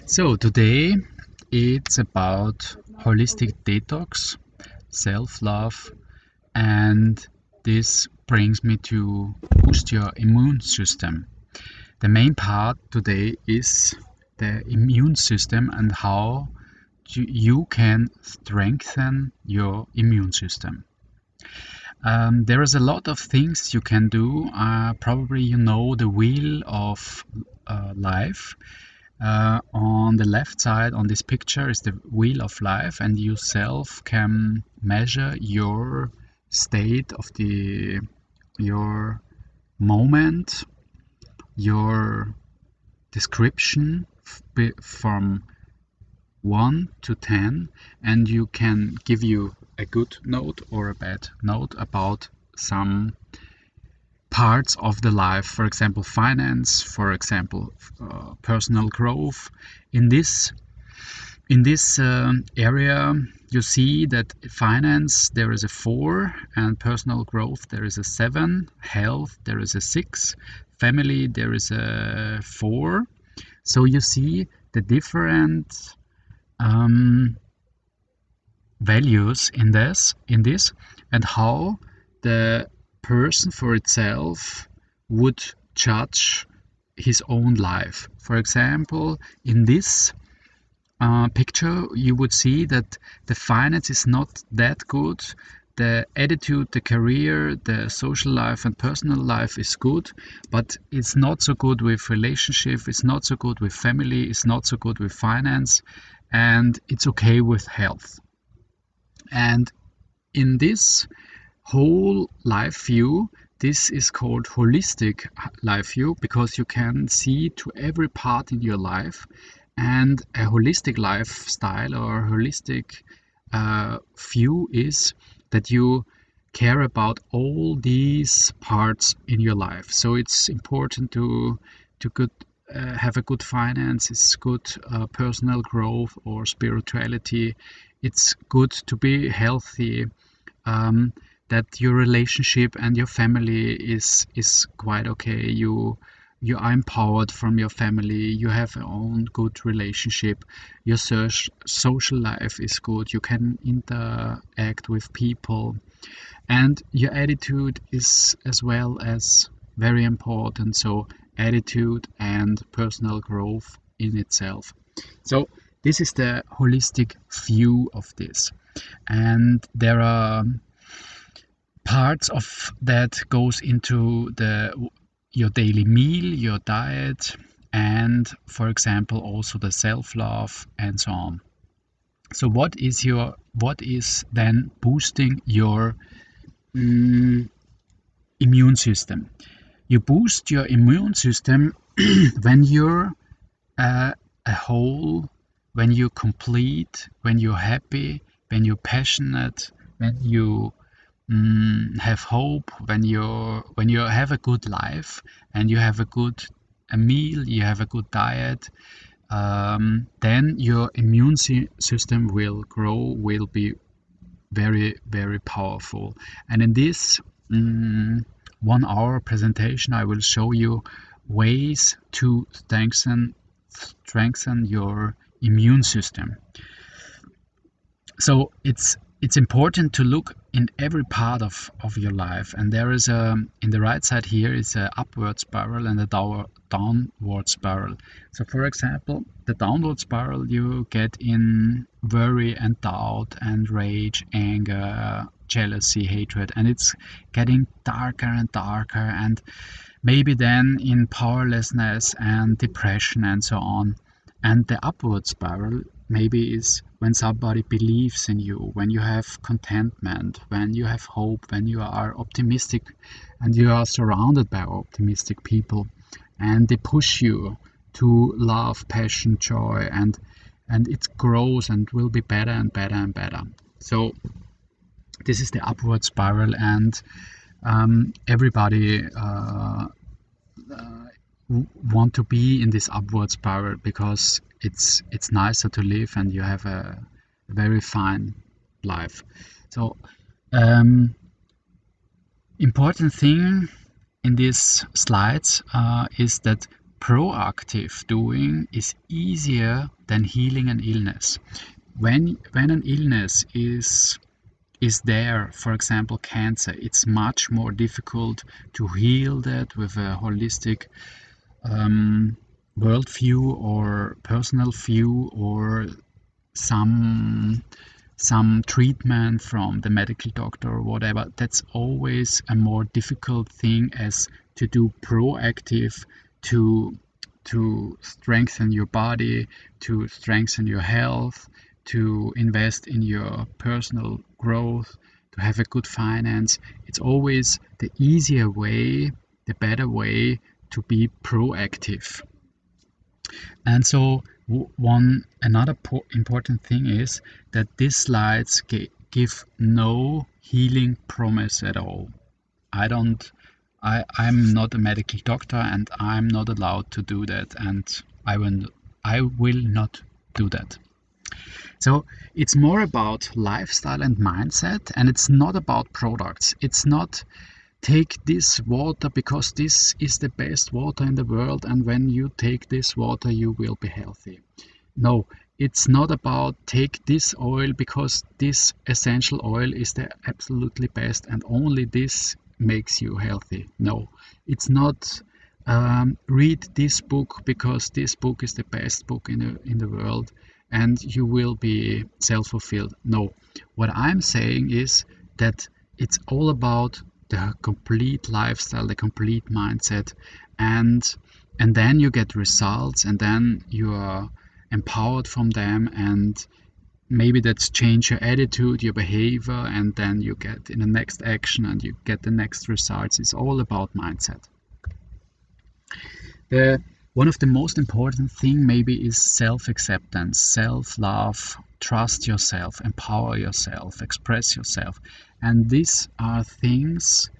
So today it's about holistic detox, self-love, and this brings me to boost your immune system. The main part today is the immune system and how you can strengthen your immune system. There is a lot of things you can do. Probably you know the wheel of life. On the left side on this picture is the wheel of life, and yourself can measure your state of your moment, your description from 1 to 10, and you can give you a good note or a bad note about some parts of the life, for example finance, for example personal growth. In this area you see that finance there is a 4, and personal growth there is a 7, health there is a 6, family there is a 4. So you see the different values in this and how the person for itself would judge his own life. For example, in this picture you would see that the finance is not that good, the attitude, the career, the social life and personal life is good, but it's not so good with relationship, it's not so good with family, it's not so good with finance, and it's okay with health. And in this whole life view, this is called holistic life view, because you can see to every part in your life. And a holistic lifestyle or holistic view is that you care about all these parts in your life. So it's important to have a good finance, it's good personal growth or spirituality, it's good to be healthy, that your relationship and your family is quite okay, you are empowered from your family, you have your own good relationship, your social life is good, you can interact with people, and your attitude is as well as very important. So attitude and personal growth in itself. So this is the holistic view of this, and there are parts of that goes into your daily meal, your diet, and for example also the self-love and so on. So what is then boosting your immune system? You boost your immune system when you're a whole, when you're complete, when you're happy, when you're passionate, when you have hope, when you have a good life and you have a meal, you have a good diet, then your immune system will grow, will be very, very powerful. And in this 1 hour presentation I will show you ways to strengthen your immune system. So it's important to look in every part of your life, and there is in the right side here is a upward spiral and a downward spiral. So for example, the downward spiral you get in worry and doubt and rage, anger, jealousy, hatred, and it's getting darker and darker, and maybe then in powerlessness and depression and so on. And the upward spiral maybe is when somebody believes in you, when you have contentment, when you have hope, when you are optimistic and you are surrounded by optimistic people, and they push you to love, passion, joy, and it grows and will be better and better and better. So this is the upward spiral, and everybody want to be in this upward spiral because it's nicer to live and you have a very fine life. So important thing in these slides is that proactive doing is easier than healing an illness. When an illness is there, for example cancer, it's much more difficult to heal that with a holistic worldview or personal view or some treatment from the medical doctor or whatever. That's always a more difficult thing as to do proactive, to strengthen your body, to strengthen your health, to invest in your personal growth, to have a good finance. It's always the easier way, the better way to be proactive. And so another important thing is that these slides give no healing promise at all. I'm not a medical doctor and I'm not allowed to do that, and I will not do that. So it's more about lifestyle and mindset, and it's not about products. It's not take this water because this is the best water in the world, and when you take this water you will be healthy. No, it's not about take this oil because this essential oil is the absolutely best and only this makes you healthy. No, it's not read this book because this book is the best book in the world and you will be self-fulfilled. No, what I'm saying is that it's all about the complete lifestyle, the complete mindset, and then you get results, and then you are empowered from them, and maybe that's change your attitude, your behavior, and then you get in the next action and you get the next results. It's all about mindset. One of the most important thing maybe is self-acceptance, self-love, trust yourself, empower yourself, express yourself. And these are things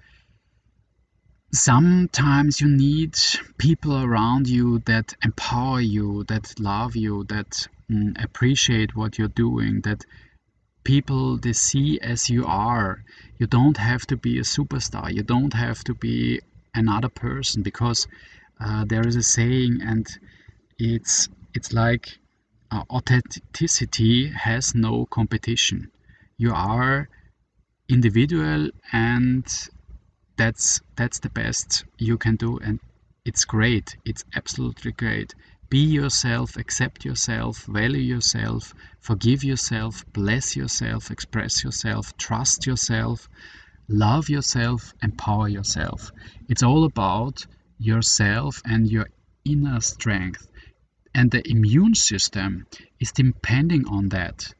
sometimes you need people around you that empower you, that love you, that appreciate what you're doing, that people they see as you are. You don't have to be a superstar, you don't have to be another person, because there is a saying, and it's like authenticity has no competition. You are individual, and that's the best you can do, and it's great. It's absolutely great. Be yourself, accept yourself, value yourself, forgive yourself, bless yourself, express yourself, trust yourself, love yourself, empower yourself. It's all about yourself and your inner strength, and the immune system is depending on that.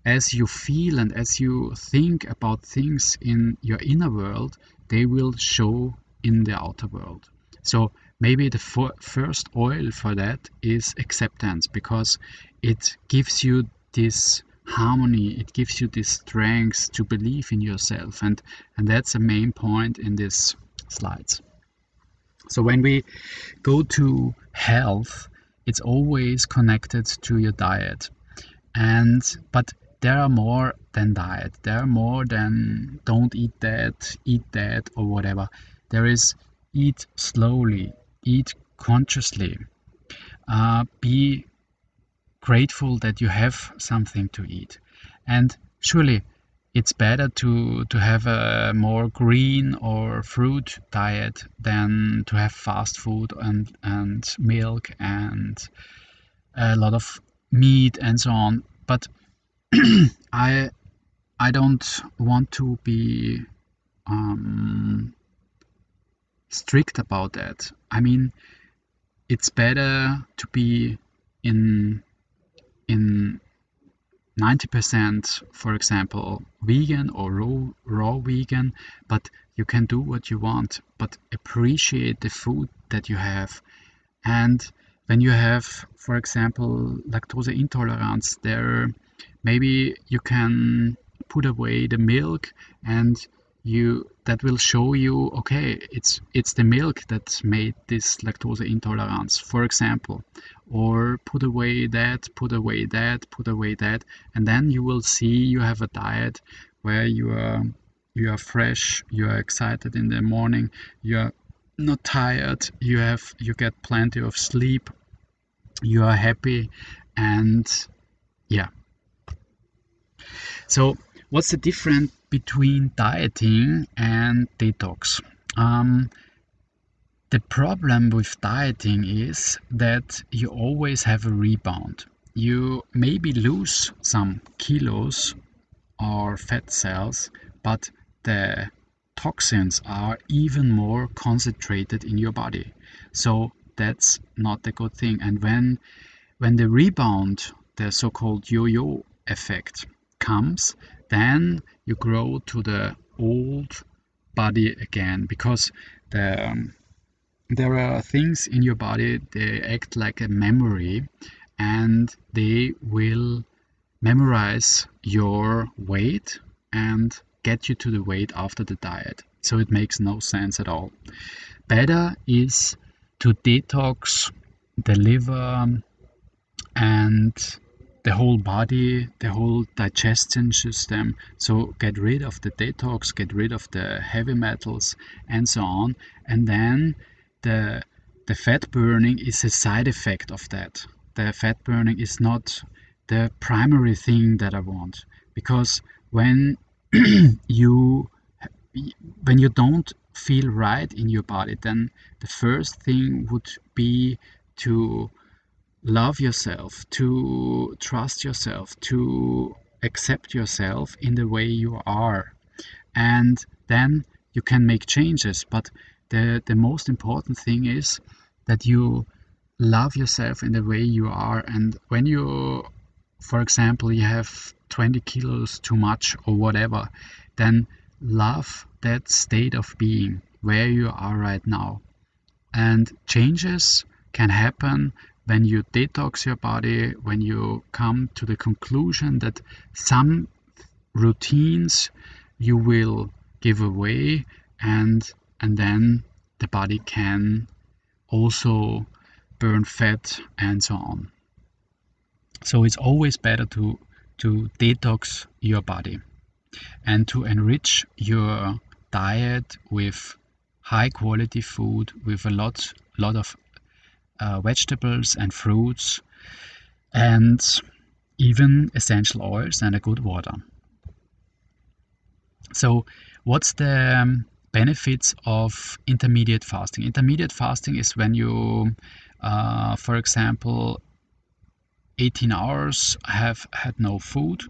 As you feel and as you think about things in your inner world, they will show in the outer world. So maybe the first oil for that is acceptance, because it gives you this harmony, it gives you this strength to believe in yourself, and that's a main point in these slides. So when we go to health, it's always connected to your diet. But there are more than diet. There are more than don't eat that, or whatever. There is eat slowly, eat consciously, be grateful that you have something to eat. And surely it's better to have a more green or fruit diet than to have fast food and milk and a lot of meat and so on. But I don't want to be strict about that. I mean, it's better to be in 90%, for example, vegan or raw vegan, but you can do what you want, but appreciate the food that you have. And when you have, for example, lactose intolerance, there maybe you can put away the milk, and that will show you, okay, it's the milk that made this lactose intolerance, for example. Or put away that, and then you will see you have a diet where you are fresh, you are excited in the morning, you are not tired, you get plenty of sleep, you are happy, and yeah. So what's the difference between dieting and detox? Um, the problem with dieting is that you always have a rebound. You maybe lose some kilos or fat cells, but the toxins are even more concentrated in your body. So that's not a good thing. And when the rebound, the so-called yo-yo effect comes, then you grow to the old body again, because the there are things in your body, they act like a memory, and they will memorize your weight and get you to the weight after the diet. So it makes no sense at all. Better is to detox the liver and the whole body, the whole digestion system. So get rid of the detox, get rid of the heavy metals and so on. And then the the fat burning is a side effect of that. The fat burning is not the primary thing that I want, because when you when you don't feel right in your body, then the first thing would be to love yourself, to trust yourself, to accept yourself in the way you are. And then you can make changes. But the most important thing is that you love yourself in the way you are. And when you, for example, you have 20 kilos too much or whatever, then love that state of being where you are right now. And changes can happen when you detox your body, when you come to the conclusion that some routines you will give away, and then the body can also burn fat and so on. So it's always better to detox your body and to enrich your diet with high quality food, with a lot of vegetables and fruits, and even essential oils and a good water. So what's the benefits of intermediate fasting? Intermediate fasting is when you, for example, 18 hours have had no food,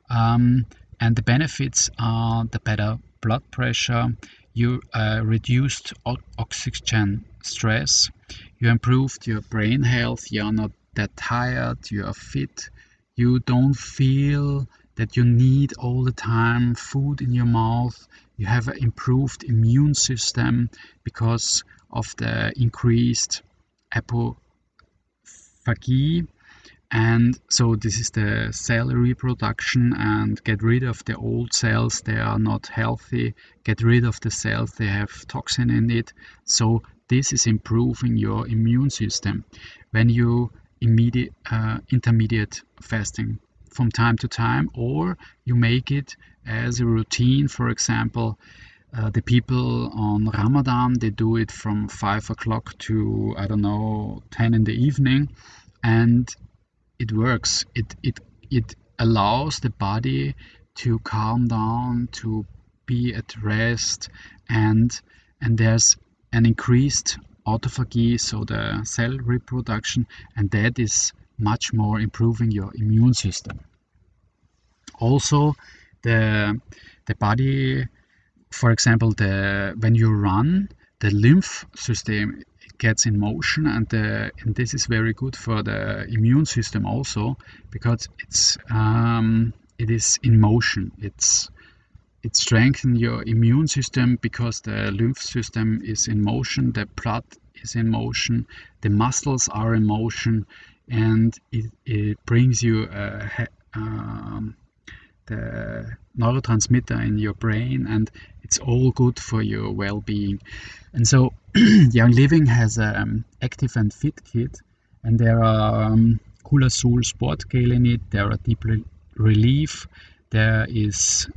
and the benefits are the better blood pressure, you reduced oxygen stress, you improved your brain health, you're not that tired, you are fit, you don't feel that you need all the time food in your mouth, you have an improved immune system because of the increased apophagy. And so this is the cell reproduction, and get rid of the old cells, they are not healthy, get rid of the cells, they have toxin in it. So this is improving your immune system when you intermediate fasting from time to time, or you make it as a routine. For example, the people on Ramadan, they do it from 5 o'clock to, I don't know, 10 in the evening, and it works. It allows the body to calm down, to be at rest, and there's an increased autophagy, so the cell reproduction, and that is much more improving your immune system. Also, the body, for example, when you run, the lymph system gets in motion, and this is very good for the immune system also, because it is in motion. It strengthens your immune system because the lymph system is in motion, the blood is in motion, the muscles are in motion, and it brings you the neurotransmitter in your brain, and it's all good for your well-being. And so Young Living has an active and fit kit, and there are Cooler Soul Sport Gel in it, there are deep relief, there is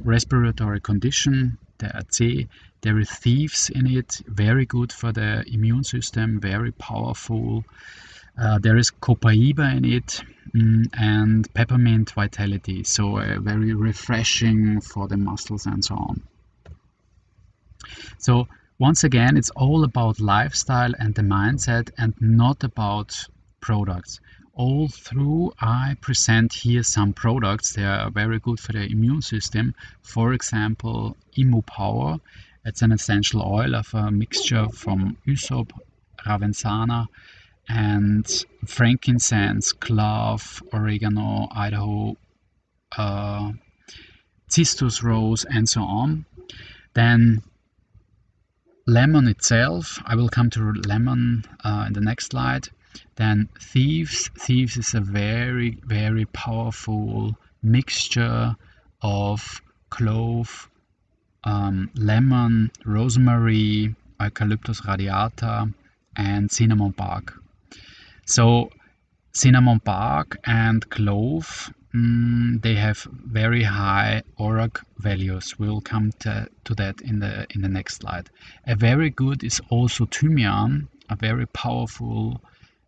respiratory condition, der AC, There is thieves in it, very good for the immune system, very powerful. There is copaiba in it, and peppermint vitality, so very refreshing for the muscles and so on. So once again, it's all about lifestyle and the mindset and not about products. All through, I present here some products. They are very good for the immune system. For example, ImmuPower. It's an essential oil of a mixture from Ysop, Ravensana, and frankincense, clove, oregano, Idaho, cistus rose, and so on. Then lemon itself, I will come to lemon in the next slide. Then thieves. Thieves is a very, very powerful mixture of clove, lemon, rosemary, eucalyptus radiata, and cinnamon bark. So cinnamon bark and clove, they have very high ORAC values. We'll come to that in the next slide. A very good is also thymian, a very powerful.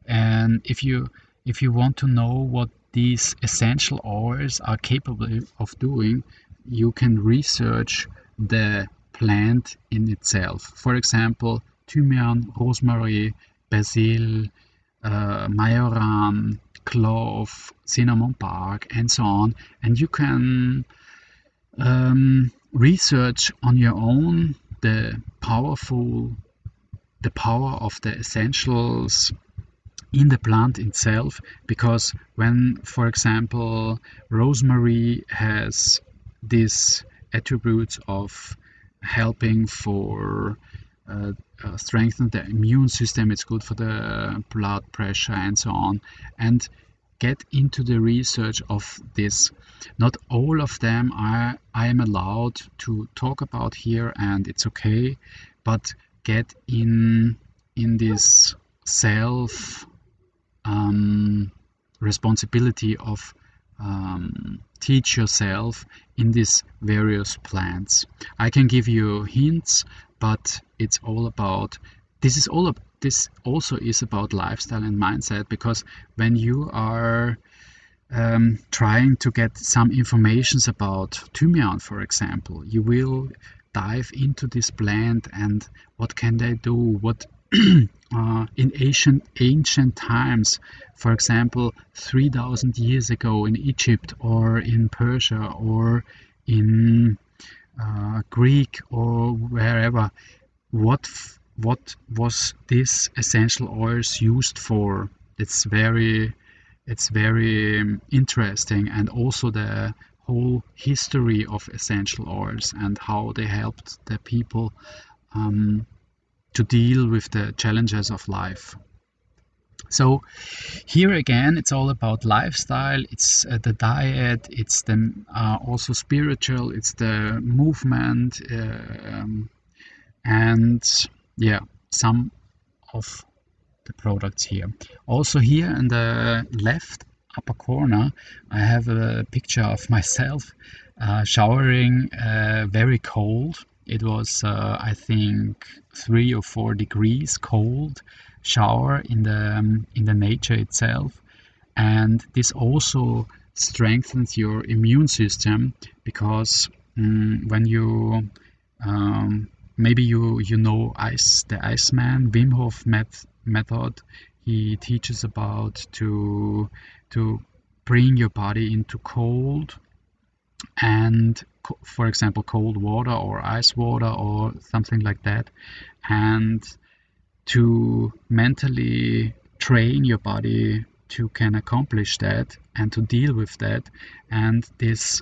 And if you want to know what these essential oils are capable of doing, you can research the plant in itself. For example, thymian, rosemary, basil, majoran, clove, cinnamon bark, and so on. And you can research on your own the power of the essentials in the plant itself, because when, for example, rosemary has these attributes of helping for strengthen the immune system, it's good for the blood pressure and so on, and get into the research of this. Not all of them I am allowed to talk about here, and it's okay, but get in this self responsibility of teach yourself in these various plants. I can give you hints, but it's all about this also is about lifestyle and mindset, because when you are trying to get some informations about thymian, for example, you will dive into this plant and what can they do, what in ancient times, for example 3000 years ago in Egypt or in Persia or in Greek or wherever, what was this essential oils used for. It's very interesting, and also the whole history of essential oils and how they helped the people to deal with the challenges of life. So here again, it's all about lifestyle, it's the diet, it's the also spiritual, it's the movement, and yeah, some of the products here. Also here in the left upper corner, I have a picture of myself showering very cold. It was I think 3 or 4 degrees cold shower in the nature itself, and this also strengthens your immune system, because when you maybe you know the Iceman Wim Hof method. He teaches about to bring your body into cold, and for example cold water or ice water or something like that, and to mentally train your body to can accomplish that and to deal with that. And this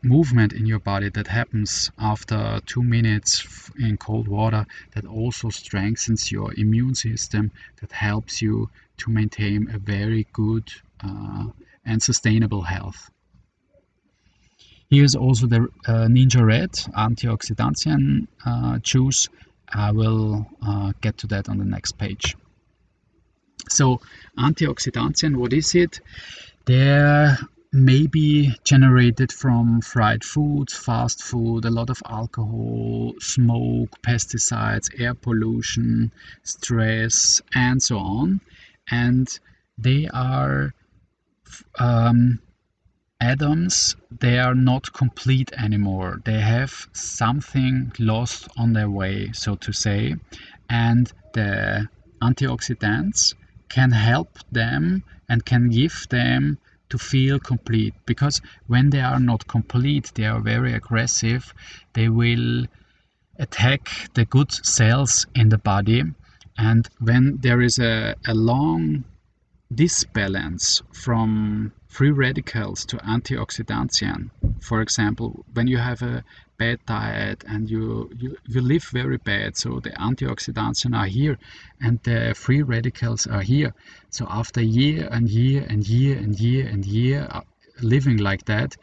movement in your body that happens after 2 minutes in cold water, that also strengthens your immune system, that helps you to maintain a very good and sustainable health. Here's also the Ninja Red antioxidantien juice. I will get to that on the next page. So antioxidantien, what is it? They're maybe generated from fried foods, fast food, a lot of alcohol, smoke, pesticides, air pollution, stress, and so on. And they are atoms, they are not complete anymore. They have something lost on their way, so to say. And the antioxidants can help them and can give them to feel complete, because when they are not complete, they are very aggressive. They will attack the good cells in the body. And when there is a long disbalance from free radicals to antioxidants, for example, when you have a bad diet and you live very bad, so the antioxidants are here and the free radicals are here. So after year and year and year and year and year living like that,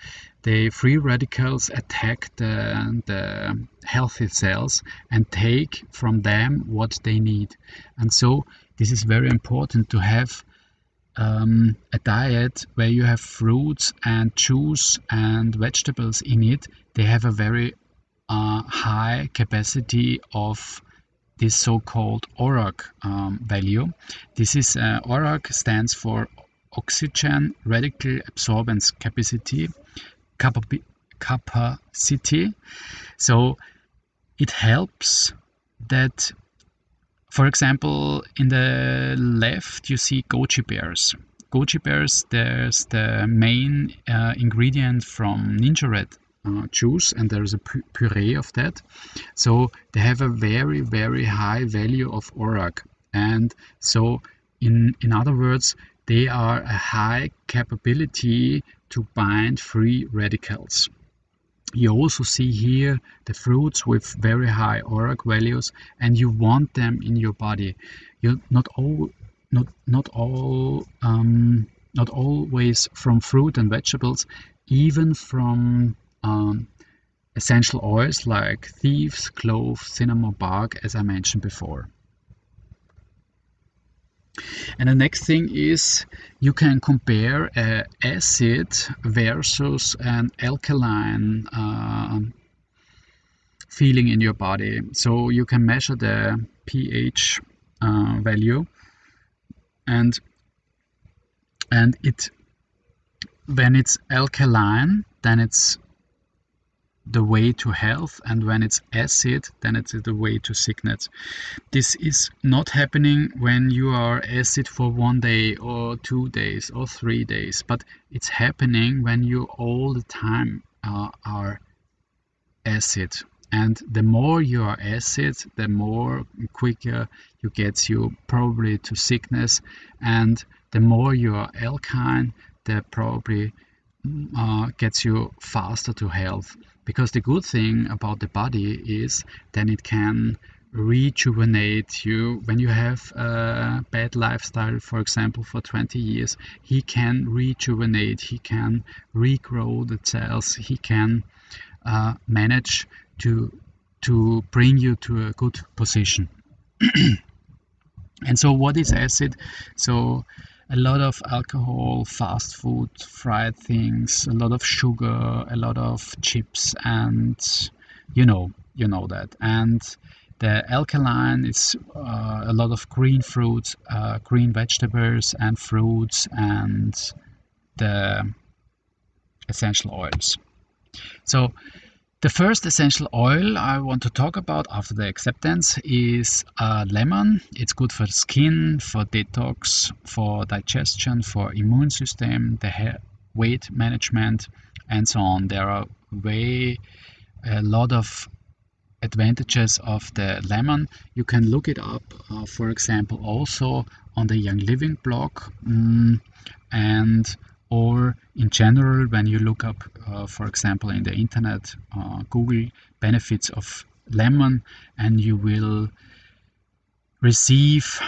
the free radicals attack the healthy cells and take from them what they need. And so this is very important to have a diet where you have fruits and juice and vegetables in it. They have a very high capacity of this so-called ORAC value. This is ORAC stands for oxygen radical absorbance capacity. So it helps that, for example, in the left you see goji bears. Goji bears, there's the main ingredient from Ninja Red juice, and there's a puree of that. So they have a very, very high value of ORAC. And so in other words, they are a high capability to bind free radicals. You also see here the fruits with very high ORAC values, and you want them in your body. You not always from fruit and vegetables, even from essential oils like thieves, clove, cinnamon bark, as I mentioned before. And the next thing is you can compare an acid versus an alkaline feeling in your body. So you can measure the pH value, and it, when it's alkaline, then it's the way to health, and when it's acid, then it's the way to sickness. This is not happening when you are acid for 1 day or 2 days or 3 days, but it's happening when you all the time are acid. And the more you are acid, the more quicker you get you probably to sickness, and the more you are alkaline, the probably gets you faster to health. Because the good thing about the body is then it can rejuvenate you. When you have a bad lifestyle, for example, for 20 years, he can rejuvenate, he can regrow the cells, he can manage to bring you to a good position. And so what is acid? So a lot of alcohol, fast food, fried things, a lot of sugar, a lot of chips, and you know that. And the alkaline is a lot of green fruits, green vegetables and fruits, and the essential oils. So the first essential oil I want to talk about after the acceptance is lemon. It's good for the skin, for detox, for digestion, for immune system, the weight management, and so on. There are a lot of advantages of the lemon. You can look it up, for example, also on the Young Living blog, and or in general when you look up, for example, in the internet, Google benefits of lemon, and you will receive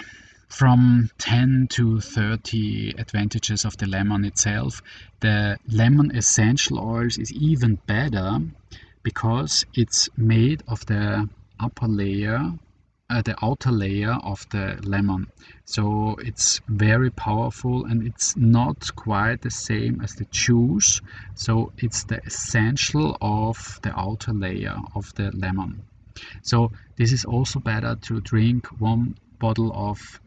from 10 to 30 advantages of the lemon itself. The lemon essential oils is even better because it's made of the upper layer the outer layer of the lemon. So it's very powerful, and it's not quite the same as the juice. So it's the essential of the outer layer of the lemon. So this is also better to drink 1 bottle of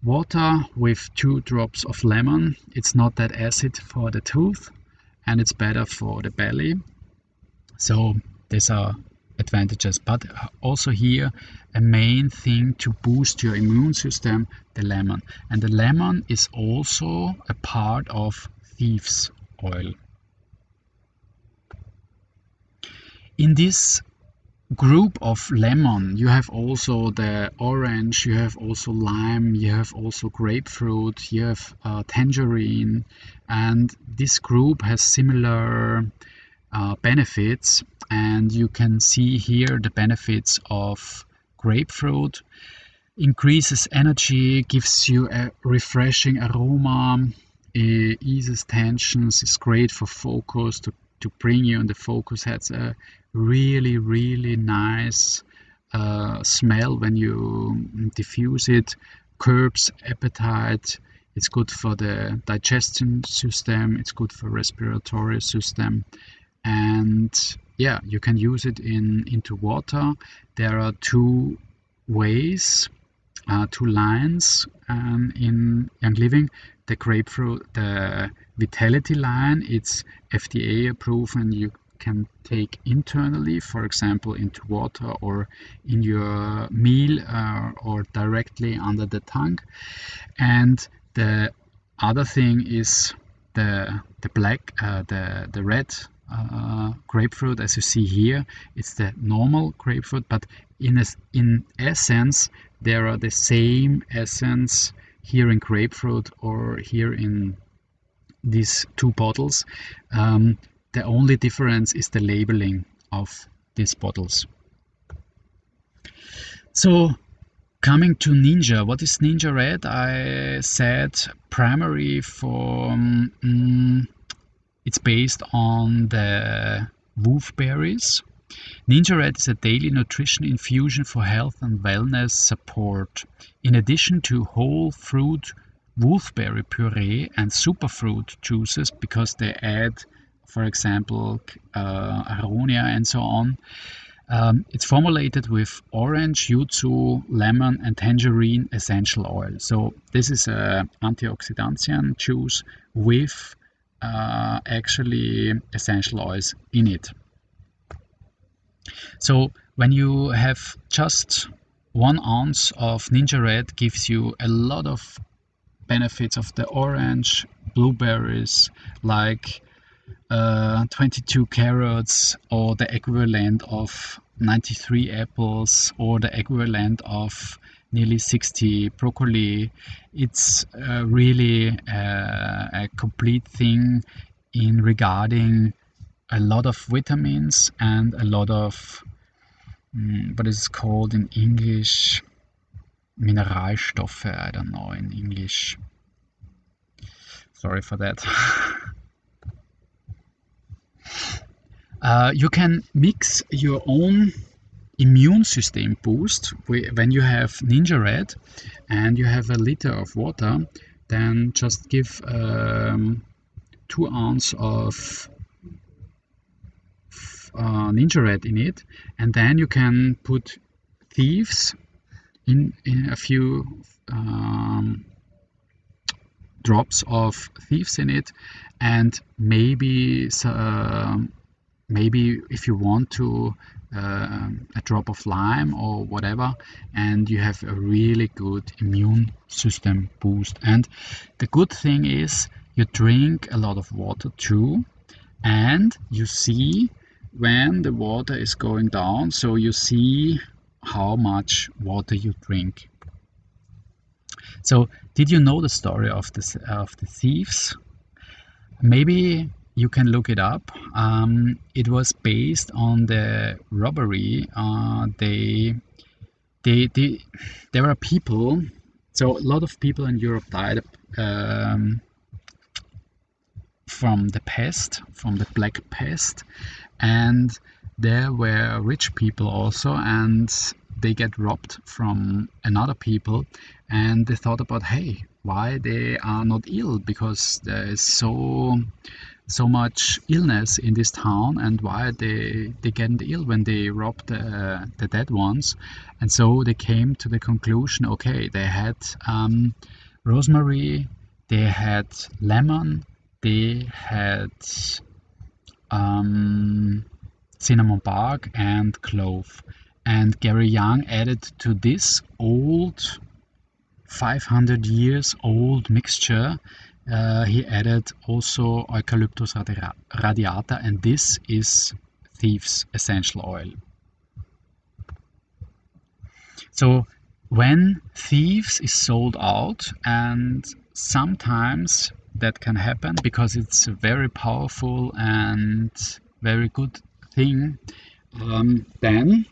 water with 2 drops of lemon. It's not that acid for the tooth, and it's better for the belly. So these are advantages, but also here a main thing to boost your immune system, the lemon. And the lemon is also a part of thieves oil. In this group of lemon, you have also the orange, you have also lime, you have also grapefruit, you have tangerine, and this group has similar benefits. And you can see here the benefits of grapefruit: increases energy, gives you a refreshing aroma, eases tensions, is great for focus, to bring you in the focus, has a really nice smell when you diffuse it, curbs appetite, it's good for the digestion system, it's good for respiratory system. And yeah, you can use it into water. There are 2 ways, 2 lines in Young Living. The grapefruit, the Vitality line, it's FDA approved, and you can take internally, for example into water or in your meal, or directly under the tongue. And the other thing is the black, the red grapefruit, as you see here. It's the normal grapefruit, but in essence there are the same essence here in grapefruit or here in these 2 bottles. The only difference is the labeling of these bottles. So coming to Ninja, what is Ninja Red? I said primary for it's based on the wolfberries. Ninja Red is a daily nutrition infusion for health and wellness support. In addition to whole fruit wolfberry puree and superfruit juices, because they add, for example, aronia and so on. It's formulated with orange, yuzu, lemon and tangerine essential oil. So this is a antioxidant juice with actually essential oils in it. So when you have just 1 ounce of Ninja Red, gives you a lot of benefits of the orange, blueberries, like 22 carrots, or the equivalent of 93 apples, or the equivalent of nearly 60 broccoli. It's really a complete thing in regarding a lot of vitamins and a lot of what is it called in English, Mineralstoffe, I don't know in English, sorry for that. You can mix your own immune system boost when you have Ninja Red and you have a liter of water. Then just give 2 ounces of Ninja Red in it, and then you can put thieves in a few drops of thieves in it, and maybe if you want to a drop of lime or whatever, and you have a really good immune system boost. And the good thing is you drink a lot of water too, and you see when the water is going down, so you see how much water you drink. So did you know the story of the thieves? Maybe you can look it up. It was based on the robbery. There were people, so a lot of people in Europe died from the pest, from the Black Pest, and there were rich people also, and they get robbed from another people, and they thought about, hey, why they are not ill, because there is so much illness in this town, and why they get ill when they rob the dead ones. And so they came to the conclusion, okay, they had rosemary, they had lemon, they had cinnamon bark and clove. And Gary Young added to this old 500 years old mixture, he added also eucalyptus radiata, and this is thieves essential oil. So when thieves is sold out, and sometimes that can happen because it's a very powerful and very good thing, then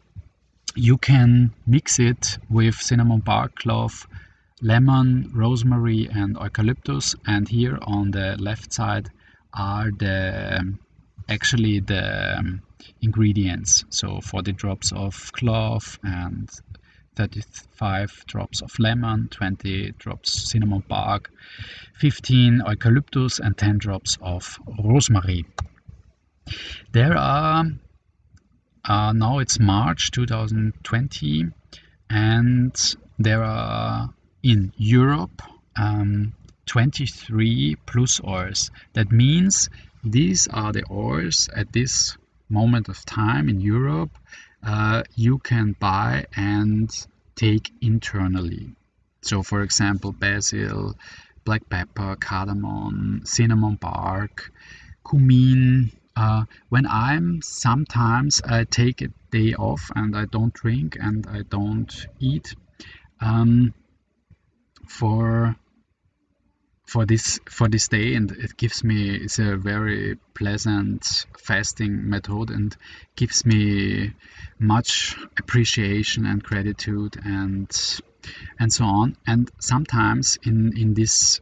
you can mix it with cinnamon bark, clove, lemon, rosemary and eucalyptus, and here on the left side are actually the ingredients. So 40 drops of clove and 35 drops of lemon, 20 drops cinnamon bark, 15 eucalyptus and 10 drops of rosemary. There are now it's March 2020, and there are in Europe 23 plus oils. That means these are the oils at this moment of time in Europe you can buy and take internally. So for example, basil, black pepper, cardamom, cinnamon bark, cumin. When sometimes I take a day off and I don't drink and I don't eat for this day, and it's a very pleasant fasting method and gives me much appreciation and gratitude and so on. And sometimes in this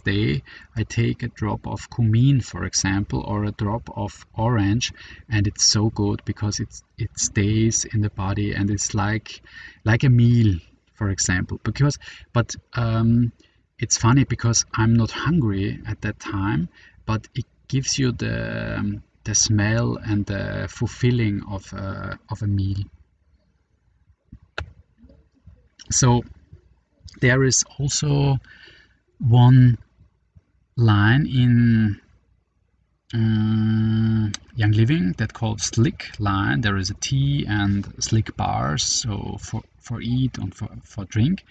day I take a drop of cumin, for example, or a drop of orange, and it's so good because it stays in the body, and it's like a meal, for example. But it's funny because I'm not hungry at that time, but it gives you the smell and the fulfilling of a meal. So there is also one line in Young Living that called Slick line. There is a tea and slick bars, so for eat and for drink,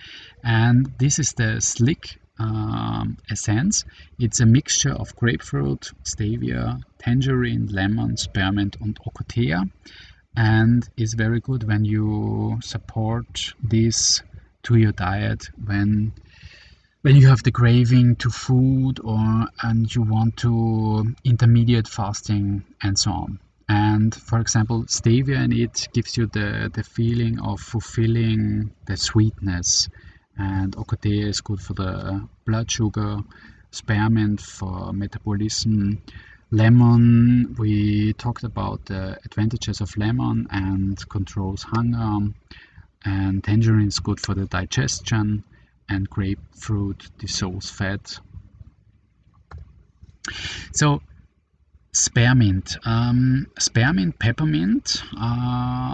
and this is the Slick essence. It's a mixture of grapefruit, stevia, tangerine, lemon, spearmint and ocotea, and is very good when you support this to your diet when you have the craving to food, and you want to intermediate fasting and so on. And for example, stevia in it gives you the feeling of fulfilling the sweetness, and ocotea is good for the blood sugar, spearmint for metabolism, lemon, we talked about the advantages of lemon and controls hunger, and tangerine is good for the digestion, and grapefruit dissolves fat. So spearmint, peppermint,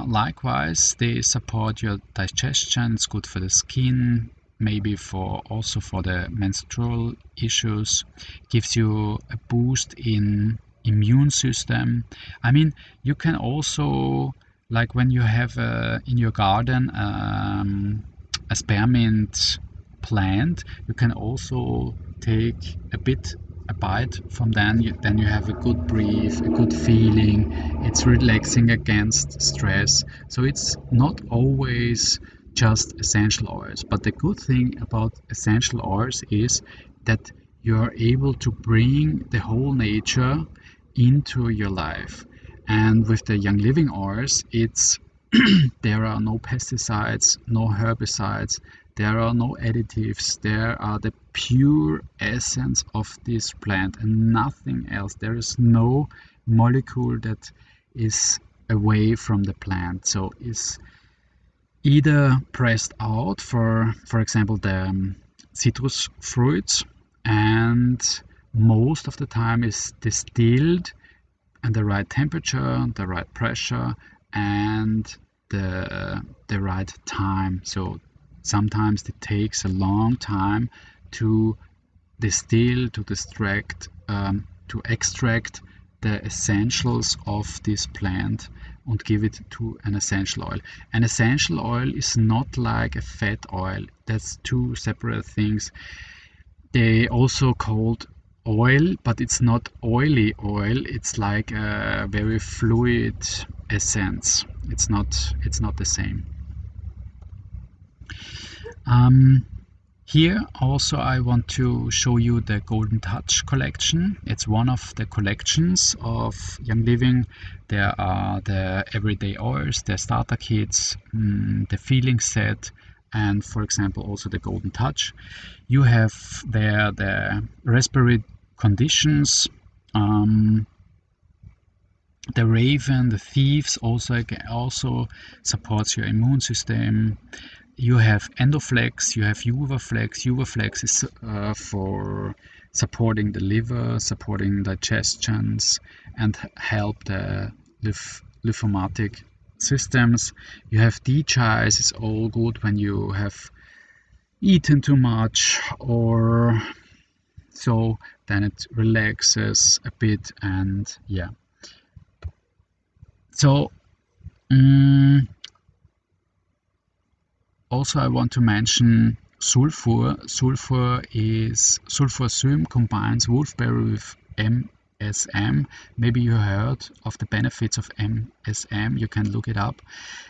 likewise they support your digestion. It's good for the skin, maybe also for the menstrual issues, gives you a boost in immune system. I mean, you can also, like when you have in your garden a spearmint plant, you can also take a bite from then you have a good breathe, a good feeling. It's relaxing against stress. So it's not always just essential oils, but the good thing about essential oils is that you're able to bring the whole nature into your life. And with the Young Living oils, it's there are no pesticides, no herbicides, there are no additives, there are the pure essence of this plant and nothing else. There is no molecule that is away from the plant. So either pressed out for example the citrus fruits, and most of the time is distilled and the right temperature, the right pressure, and the right time. So sometimes it takes a long time to distill, to extract the essentials of this plant and give it to an essential oil. An essential oil is not like a fat oil. That's two separate things. They also called oil, but it's not oily oil. It's like a very fluid essence. It's not the same. Here also I want to show you the Golden Touch collection. It's one of the collections of Young Living. There are the everyday oils, the starter kits, the feeling set, and for example also the Golden Touch. You have there the respiratory conditions, the Raven, the Thieves also supports your immune system. You have Endoflex, you have Uverflex. Uverflex is for supporting the liver, supporting digestions, and help the lymphatic systems. You have D-Chais, it's all good when you have eaten too much, or so then it relaxes a bit, and yeah. So also I want to mention sulfur. Sulfursum combines wolfberry with MSM. Maybe you heard of the benefits of MSM. You can look it up.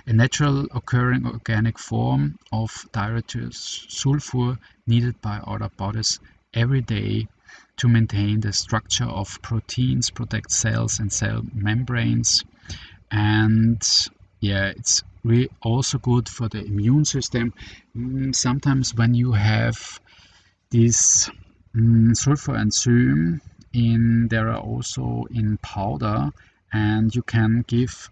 A natural occurring organic form of dietary sulfur needed by our bodies every day to maintain the structure of proteins, protect cells and cell membranes, and yeah, it's also good for the immune system. Sometimes when you have this sulfur enzyme there are also in powder, and you can give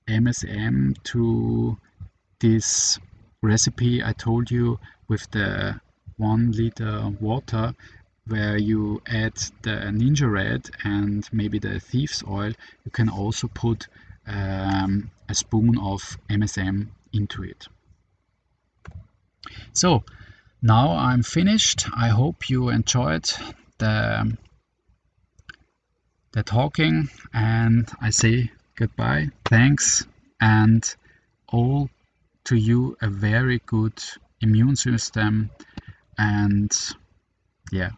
MSM to this recipe I told you with the 1 liter water, where you add the Ninja Red and maybe the Thieves oil. You can also put a spoon of MSM into it. So now I'm finished. I hope you enjoyed the talking, and I say goodbye, thanks, and all to you a very good immune system, and yeah.